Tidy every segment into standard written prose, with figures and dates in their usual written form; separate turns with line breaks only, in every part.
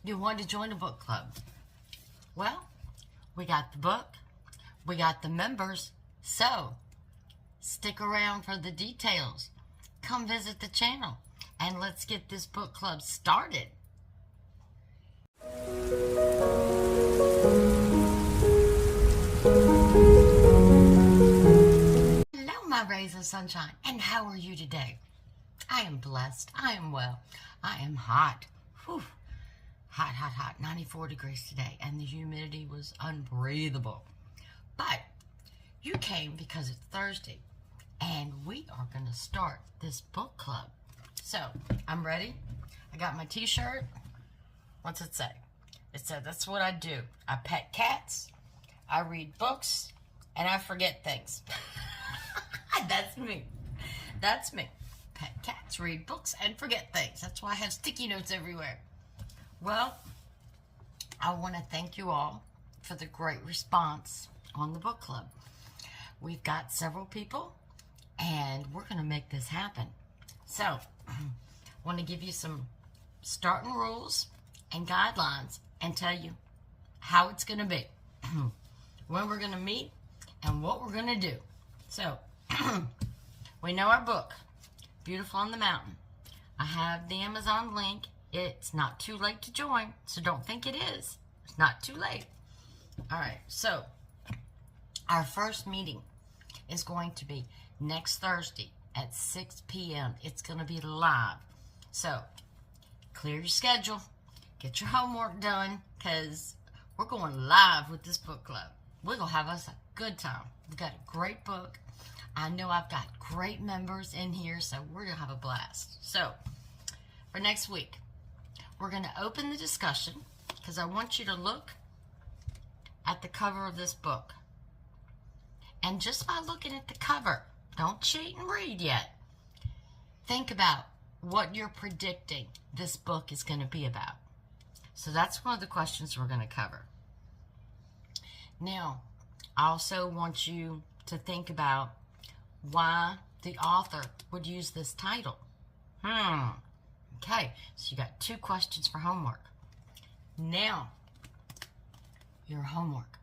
You want to join a book club? Well, we got the book, we got the members, so stick around for the details. Come visit the channel and let's get this book club started. Hello, my rays of sunshine, and how are you today? I am blessed. I am well. I am hot. Whew. Hot. 94 degrees today, and the humidity was unbreathable. But you came because it's Thursday, and we are going to start this book club. So, I'm ready. I got my t-shirt. What's it say? It said, that's what I do. I pet cats, I read books, and I forget things. That's me. That's me. Pet cats, read books, and forget things. That's why I have sticky notes everywhere. Well, I want to thank you all for the great response on the book club. We've got several people, and we're going to make this happen. So, I want to give you some starting rules and guidelines and tell you how it's going to be, when we're going to meet, and what we're going to do. So, we know our book, Beautiful on the Mountain. I have the Amazon link. It's not too late to join, so don't think it is. It's not too late. All right, so our first meeting is going to be next Thursday at 6 p.m. It's going to be live. So clear your schedule, get your homework done, because we're going live with this book club. We're going to have us a good time. We've got a great book. I know I've got great members in here, so we're going to have a blast. So for next week, we're going to open the discussion because I want you to look at the cover of this book. And just by looking at the cover, don't cheat and read yet. Think about what you're predicting this book is going to be about. So that's one of the questions we're going to cover. Now, I also want you to think about why the author would use this title. Okay, so you got 2 questions for homework. Now, your homework.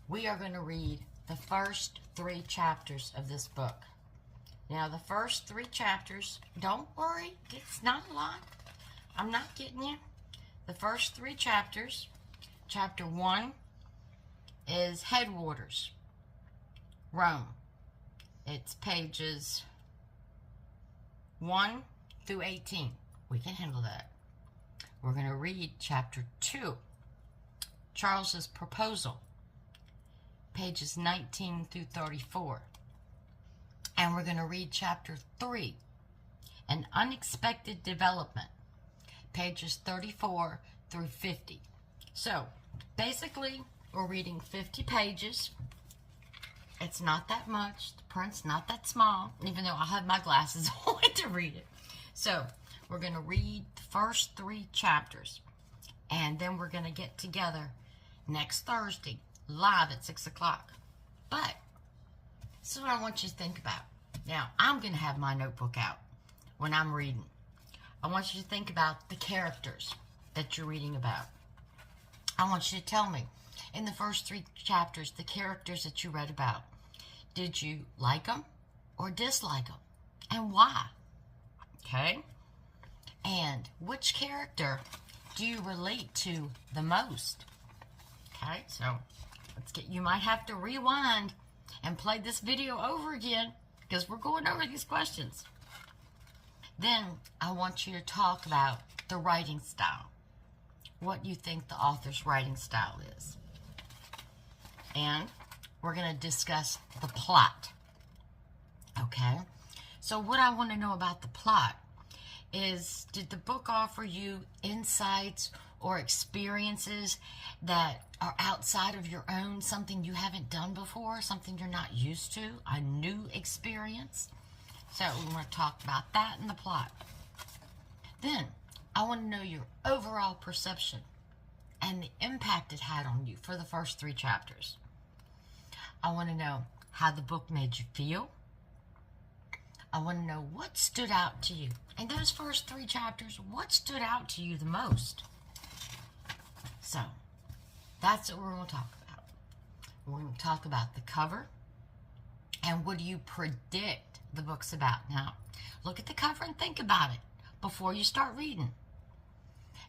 We are going to read the first 3 chapters of this book. Now, the first 3 chapters, don't worry, it's not a lot. I'm not getting you. The first 3 chapters, chapter 1 is Headwaters, Rome. It's pages 1 through 18. We can handle that. We're going to read chapter 2, Charles's Proposal, pages 19 through 34. And we're going to read chapter 3, An Unexpected Development, pages 34 through 50. So, basically, we're reading 50 pages. It's not that much. The print's not that small, even though I have my glasses on to read it. So, we're going to read the first 3 chapters, and then we're going to get together next Thursday, live at 6 o'clock. But, this is what I want you to think about. Now, I'm going to have my notebook out when I'm reading. I want you to think about the characters that you're reading about. I want you to tell me, in the first 3 chapters, the characters that you read about. Did you like them or dislike them? And why? Okay? And which character do you relate to the most? Okay, so you might have to rewind and play this video over again because we're going over these questions. Then I want you to talk about the writing style. What you think the author's writing style is. And we're going to discuss the plot. Okay? So what I want to know about the plot is, did the book offer you insights or experiences that are outside of your own, something you haven't done before, something you're not used to, a new experience? So we want to talk about that in the plot. Then I want to know your overall perception and the impact it had on you for the first 3 chapters. I want to know how the book made you feel. I want to know what stood out to you. In those first 3 chapters, what stood out to you the most? That's what we're going to talk about. We're going to talk about the cover and what do you predict the book's about. Now, look at the cover and think about it before you start reading.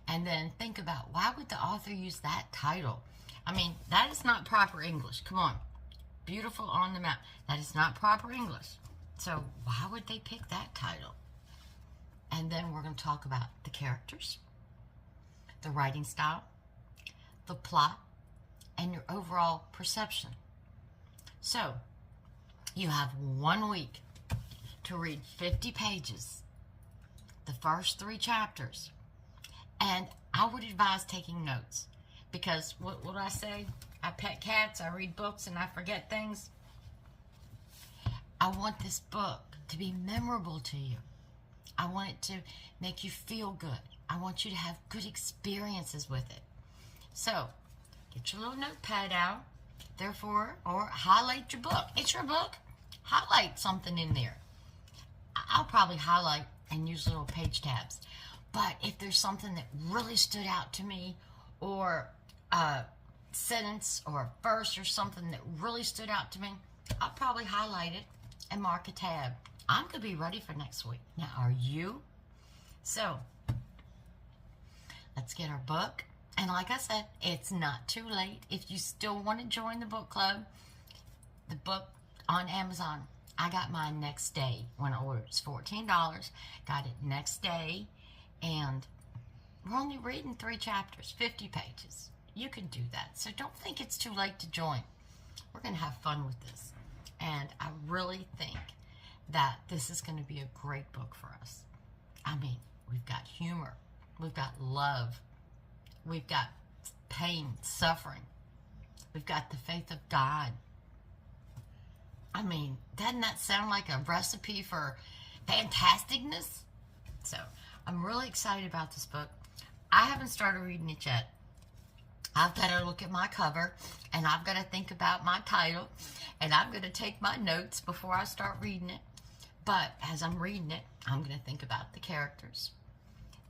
And then think about, why would the author use that title? I mean, that is not proper English. Come on. Beautiful on the Map. That is not proper English. So why would they pick that title? And then we're going to talk about the characters, the writing style, the plot, and your overall perception. So you have 1 week to read 50 pages, the first 3 chapters. And I would advise taking notes, because what do I say? I pet cats, I read books, and I forget things. I want this book to be memorable to you. I want it to make you feel good. I want you to have good experiences with it. So, get your little notepad out, therefore, or highlight your book. It's your book. Highlight something in there. I'll probably highlight and use little page tabs. But if there's something that really stood out to me, or a sentence or a verse or something that really stood out to me, I'll probably highlight it and mark a tab. I'm going to be ready for next week. Now, are you? So, let's get our book. And like I said, it's not too late. If you still want to join the book club, the book on Amazon, I got mine next day when I ordered. It's $14. Got it next day. And we're only reading 3 chapters, 50 pages. You can do that. So don't think it's too late to join. We're going to have fun with this. And I really think that this is going to be a great book for us. I mean, we've got humor. We've got love. We've got pain, suffering. We've got the faith of God. I mean, doesn't that sound like a recipe for fantasticness? So, I'm really excited about this book. I haven't started reading it yet. I've got to look at my cover, and I've got to think about my title, and I'm going to take my notes before I start reading it. But as I'm reading it, I'm going to think about the characters,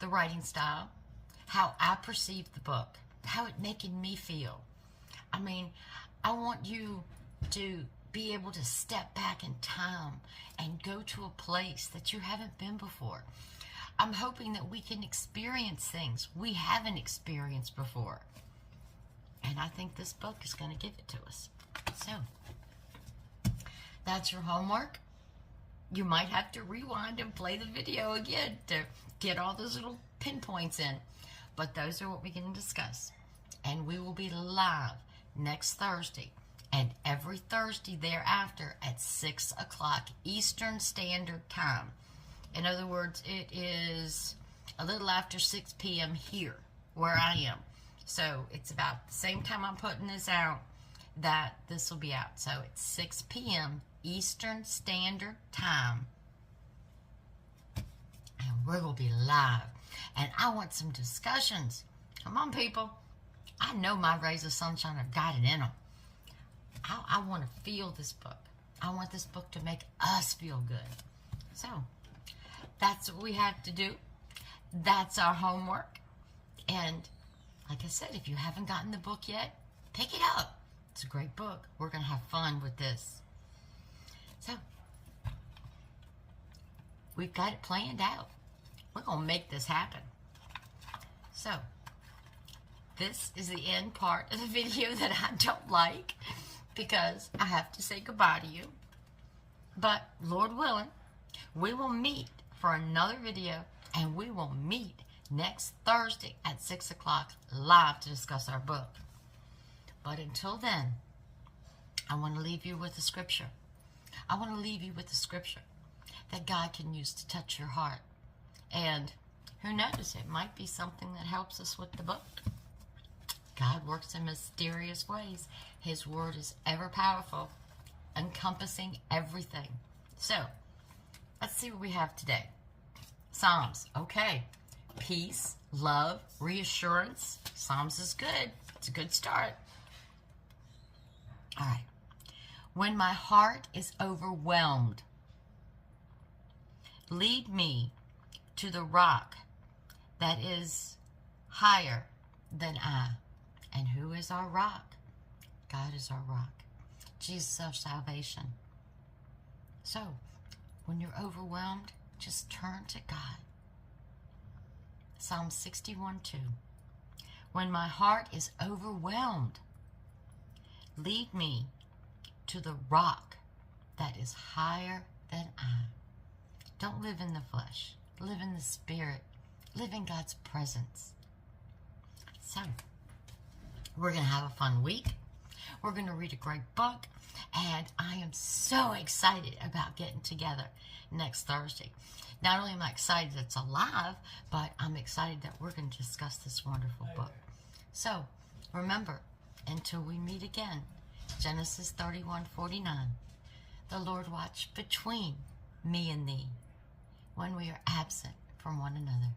the writing style, how I perceive the book, how it's making me feel. I mean, I want you to be able to step back in time and go to a place that you haven't been before. I'm hoping that we can experience things we haven't experienced before. And I think this book is going to give it to us. So, that's your homework. You might have to rewind and play the video again to get all those little pinpoints in. But those are what we can discuss. And we will be live next Thursday and every Thursday thereafter at 6 o'clock Eastern Standard Time. In other words, it is a little after 6 p.m. here where I am. So it's about the same time I'm putting this out that this will be out. So it's 6 p.m. Eastern Standard Time. And we're going to be live. And I want some discussions. Come on, people. I know my rays of sunshine have got it in them. I want to feel this book. I want this book to make us feel good. So, that's what we have to do. That's our homework. And like I said, if you haven't gotten the book yet, pick it up. It's a great book. We're going to have fun with this. So, we've got it planned out. We're going to make this happen. So, this is the end part of the video that I don't like, because I have to say goodbye to you. But, Lord willing, we will meet for another video, and we will meet next Thursday at 6 o'clock live to discuss our book. But until then, I want to leave you with a scripture. I want to leave you with a scripture that God can use to touch your heart. And who knows, it might be something that helps us with the book. God works in mysterious ways. His word is ever powerful, encompassing everything. So, let's see what we have today. Psalms. Okay. Peace, love, reassurance. Psalms is good. It's a good start. All right. When my heart is overwhelmed, lead me to the rock that is higher than I. And who is our rock? God is our rock. Jesus, our salvation. So, when you're overwhelmed, just turn to God. Psalm 61:2. When my heart is overwhelmed, lead me to the rock that is higher than I. Don't live in the flesh. Live in the Spirit. Live in God's presence. So, we're going to have a fun week. We're going to read a great book. And I am so excited about getting together next Thursday. Not only am I excited that it's alive, but I'm excited that we're going to discuss this wonderful book. So, remember, until we meet again, Genesis 31:49, the Lord watched between me and thee when we are absent from one another.